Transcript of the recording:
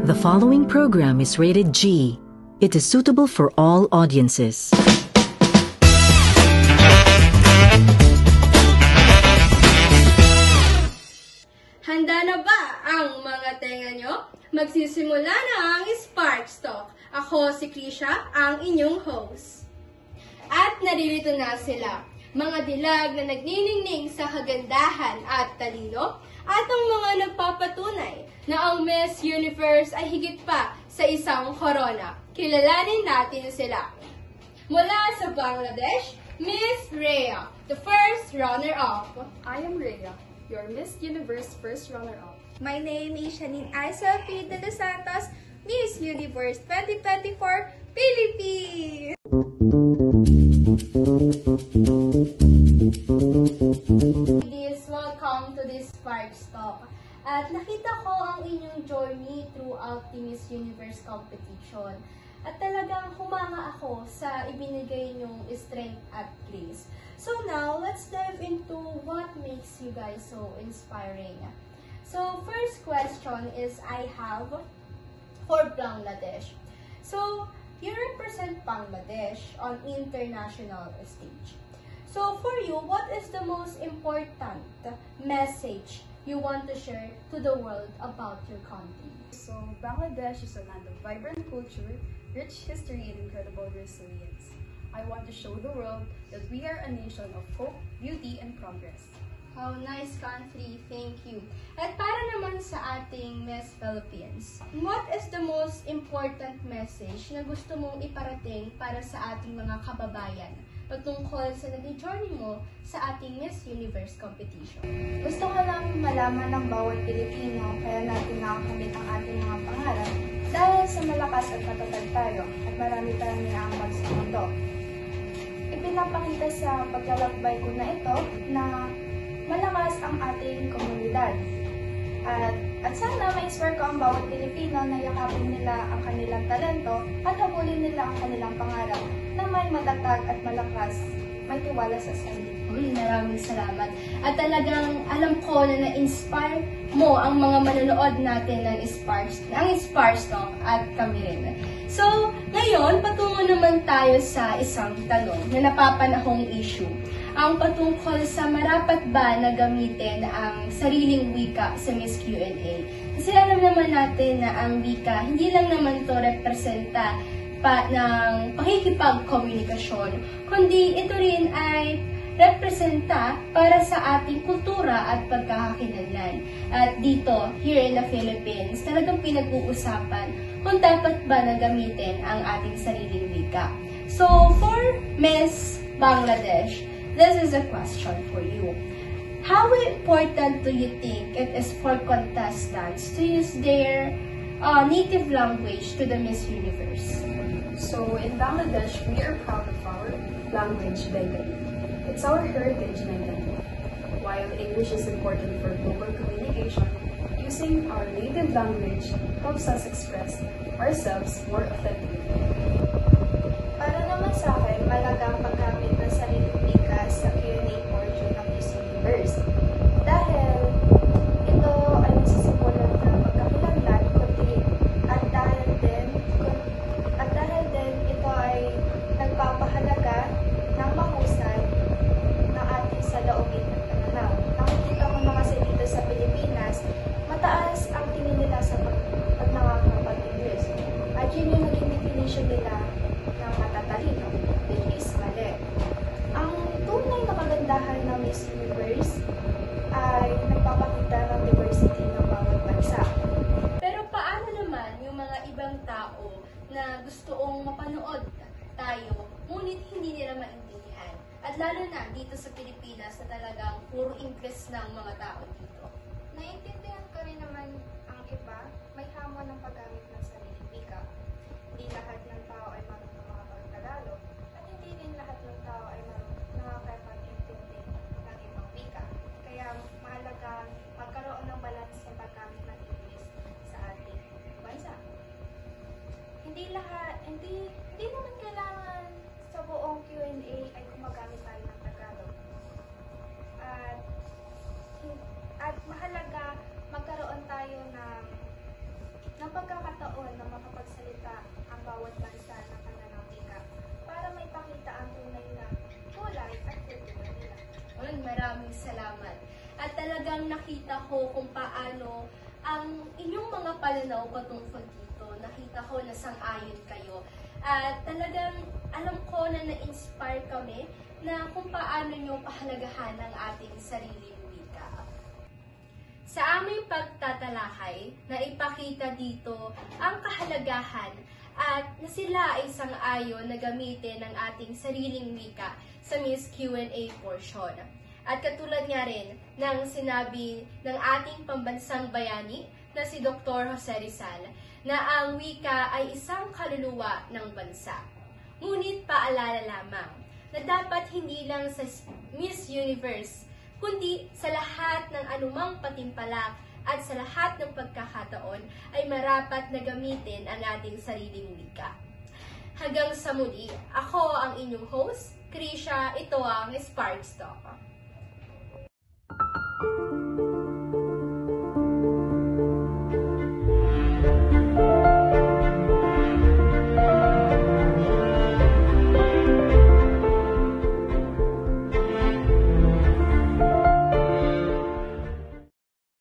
The following program is rated G. It is suitable for all audiences. Handa na ba ang mga tenga nyo? Magsisimula na ang Sparks Talk. Ako si Krisha, ang inyong host. At naririto na sila, mga dilag na nagniningning sa kagandahan at talino, at ang mga nagpapatunay na ang Miss Universe ay higit pa sa isang corona. Kilalanin natin sila. Mula sa Bangladesh, Miss Rhea, the first runner-up. I am Rhea, your Miss Universe first runner-up. My name is Janine Aisa P. De Los Santos, Miss Universe 2024 Philippines! Ladies, welcome to this Sparks Talk. At nakita ko ang inyong journey throughout the Miss Universe competition. At talagang humanga ako sa ibinigay niyong strength at grace. So now, let's dive into what makes you guys so inspiring. So, first question is I have for Bangladesh. So, you represent Bangladesh on international stage. So, for you, what is the most important message you want to share to the world about your country? So, Bangladesh is a land of vibrant culture, rich history, and incredible resilience. I want to show the world that we are a nation of hope, beauty, and progress. Oh, nice country. Thank you. At para naman sa ating Miss Philippines, what is the most important message na gusto mong iparating para sa ating mga kababayan patungkol sa naging journey mo sa ating Miss Universe competition? Gusto ko lang malaman ng bawat Pilipino kaya natin nakakamit ang ating mga pangarap dahil sa malakas at matatag tayo at marami tayong inaambag sa mundo. Ipinapakita sa paglalakbay ko na ito na malakas ang ating komunidad. At sana ma-inspire ko ang bawat Pilipino na yakapin nila ang kanilang talento at habulin nila ang kanilang pangarap na may matatag at malakas, may tiwala sa sarili. Maraming salamat. At talagang alam ko na na-inspire mo ang mga manonood natin ng Sparks Talk at kami rin. So, ngayon, patungo naman tayo sa isang tanong na napapanahong issue. Ang patungkol sa marapat ba na gamitin ang sariling wika sa Miss Q&A. Kasi alam naman natin na ang wika, hindi lang naman to representa ng pakikipagkomunikasyon, kundi ito rin ay representa para sa ating kultura at pagkakakilanlan. At dito, here in the Philippines, talagang pinag-uusapan kung dapat ba na gamitin ang ating sariling wika. So, for Miss Bangladesh, this is a question for you. How important do you think it is for contestants to use their native language to the Miss Universe? So, in Bangladesh, we are proud of our language, Bengali. It's our heritage and identity. While English is important for global communication, using our native language helps us express ourselves more authentically. Para naman sa akin, malaga ang paggamit ng sariling wika sa Q&A portion ng Miss Universe. Dahil ito ay nagsisimulan ng pagkakilanlan, at dahil din ito ay nagpapahalaga ng mahusay ng ating saloobin at pananaw. Nakikita ko na kasi dito sa Pilipinas, mataas ang tingin nila sa pag nakakapag-English. At yun yung naging definition nila ng matatalino, which is mali. Ang tunay na kagandahan ng Miss Universe ay nagpapakita ng diversity ng bawat bansa. Pero paano naman yung mga ibang tao na gustoong mapanood tayo, ngunit hindi nila maintindihan? At lalo na dito sa Pilipinas na talagang puro Ingles ng mga tao dito. Naiintindihan ko rin naman ang iba, may hamon ng paggamit ng sariling wika. Hindi lahat ng tao ay marunong makapag-Tagalog at hindi din lahat ng tao ay nakakapag-intindi ng ibang wika. Kaya mahalaga magkaroon ng balance sa paggamit ng English sa ating bansa. Hindi naman kailangan sa buong Q&A ay gumagamit tayo ng Tagalog. At nakita ko kung paano ang inyong mga pananaw patungkol dito. Nakita ko na sang-ayon kayo. At talagang alam ko na na-inspire kami na kung paano nyo pahalagahan ang ating sariling wika. Sa aming pagtatalakay, naipakita dito ang kahalagahan at na sila ay sang-ayon na gamitin ang ating sariling wika sa Miss Q&A portion. At katulad nga rin ng sinabi ng ating pambansang bayani na si Dr. Jose Rizal na ang wika ay isang kaluluwa ng bansa. Ngunit paalala lamang na dapat hindi lang sa Miss Universe, kundi sa lahat ng anumang patimpalak at sa lahat ng pagkakataon ay marapat na gamitin ang ating sariling wika. Hanggang sa muli, ako ang inyong host, Krisha, ito ang Sparks Talk.